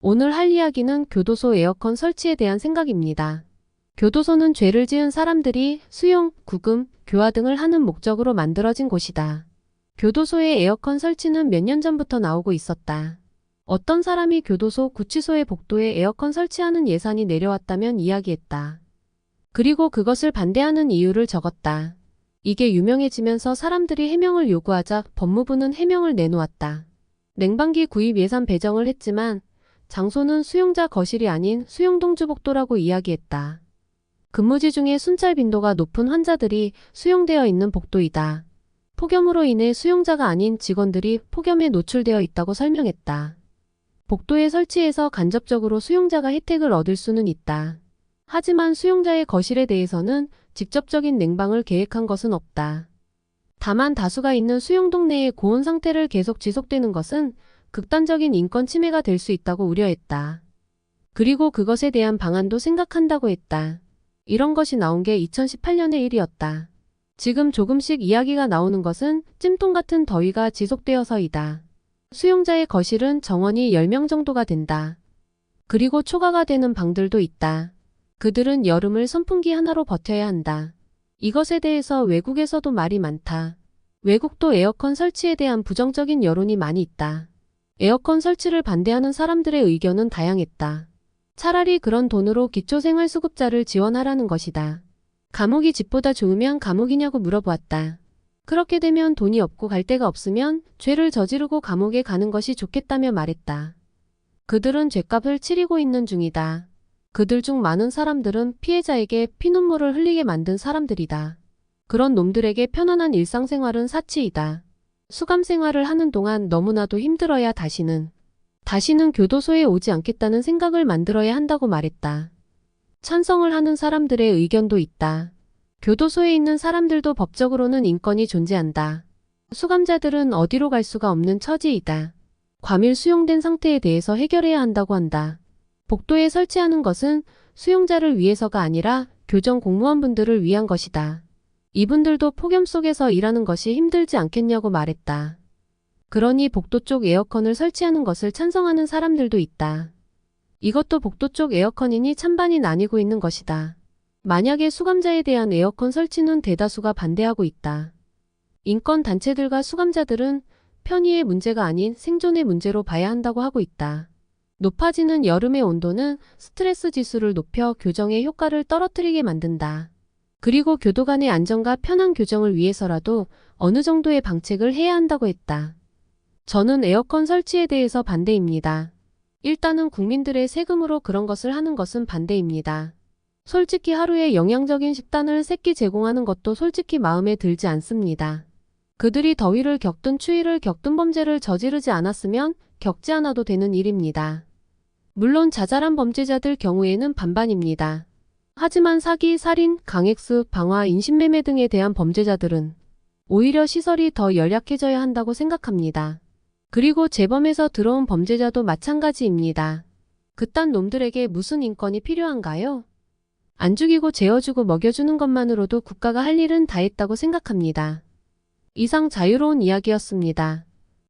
오늘 할 이야기는 교도소 에어컨 설치에 대한 생각입니다. 교도소는 죄를 지은 사람들이 수용, 구금, 교화 등을 하는 목적으로 만들어진 곳이다. 교도소의 에어컨 설치는 몇 년 전부터 나오고 있었다. 어떤 사람이 교도소, 구치소의 복도에 에어컨 설치하는 예산이 내려왔다면 이야기했다. 그리고 그것을 반대하는 이유를 적었다. 이게 유명해지면서 사람들이 해명을 요구하자 법무부는 해명을 내놓았다. 냉방기 구입 예산 배정을 했지만 장소는 수용자 거실이 아닌 수용동주복도라고 이야기했다. 근무지 중에 순찰 빈도가 높은 환자들이 수용되어 있는 복도이다. 폭염으로 인해 수용자가 아닌 직원들이 폭염에 노출되어 있다고 설명했다. 복도에 설치해서 간접적으로 수용자가 혜택을 얻을 수는 있다. 하지만 수용자의 거실에 대해서는 직접적인 냉방을 계획한 것은 없다. 다만 다수가 있는 수용동 내의 고온 상태를 계속 지속되는 것은 극단적인 인권 침해가 될 수 있다고 우려했다. 그리고 그것에 대한 방안도 생각한다고 했다. 이런 것이 나온 게 2018년의 일이었다. 지금 조금씩 이야기가 나오는 것은 찜통 같은 더위가 지속되어서이다. 수용자의 거실은 정원이 10명 정도가 된다. 그리고 초과가 되는 방들도 있다. 그들은 여름을 선풍기 하나로 버텨야 한다. 이것에 대해서 외국에서도 말이 많다. 외국도 에어컨 설치에 대한 부정적인 여론이 많이 있다. 에어컨 설치를 반대하는 사람들의 의견은 다양했다. 차라리 그런 돈으로 기초생활수급자를 지원하라는 것이다. 감옥이 집보다 좋으면 감옥이냐고 물어보았다. 그렇게 되면 돈이 없고 갈 데가 없으면 죄를 저지르고 감옥에 가는 것이 좋겠다며 말했다. 그들은 죗값을 치르고 있는 중이다. 그들 중 많은 사람들은 피해자에게 피눈물을 흘리게 만든 사람들이다. 그런 놈들에게 편안한 일상생활은 사치이다. 수감생활을 하는 동안 너무나도 힘들어야 다시는 교도소에 오지 않겠다는 생각을 만들어야 한다고 말했다. 찬성을 하는 사람들의 의견도 있다. 교도소에 있는 사람들도 법적으로는 인권이 존재한다. 수감자들은 어디로 갈 수가 없는 처지이다. 과밀 수용된 상태에 대해서 해결해야 한다고 한다. 복도에 설치하는 것은 수용자를 위해서가 아니라 교정 공무원분들을 위한 것이다. 이분들도 폭염 속에서 일하는 것이 힘들지 않겠냐고 말했다. 그러니 복도 쪽 에어컨을 설치하는 것을 찬성하는 사람들도 있다. 이것도 복도 쪽 에어컨이니 찬반이 나뉘고 있는 것이다. 만약에 수감자에 대한 에어컨 설치는 대다수가 반대하고 있다. 인권단체들과 수감자들은 편의의 문제가 아닌 생존의 문제로 봐야 한다고 하고 있다. 높아지는 여름의 온도는 스트레스 지수를 높여 교정의 효과를 떨어뜨리게 만든다. 그리고 교도 간의 안전과 편한 교정을 위해서라도 어느 정도의 방책을 해야 한다고 했다. 저는 에어컨 설치에 대해서 반대입니다. 일단은 국민들의 세금으로 그런 것을 하는 것은 반대입니다. 솔직히 하루에 영양적인 식단을 3끼 제공하는 것도 솔직히 마음에 들지 않습니다. 그들이 더위를 겪든 추위를 겪든 범죄를 저지르지 않았으면 겪지 않아도 되는 일입니다. 물론 자잘한 범죄자들 경우에는 반반입니다. 하지만 사기, 살인, 강액수, 방화, 인신매매 등에 대한 범죄자들은 오히려 시설이 더 연약해져야 한다고 생각합니다. 그리고 재범에서 들어온 범죄자도 마찬가지입니다. 그딴 놈들에게 무슨 인권이 필요한가요? 안 죽이고 재워주고 먹여주는 것만으로도 국가가 할 일은 다 했다고 생각합니다. 이상 자유로운 이야기였습니다.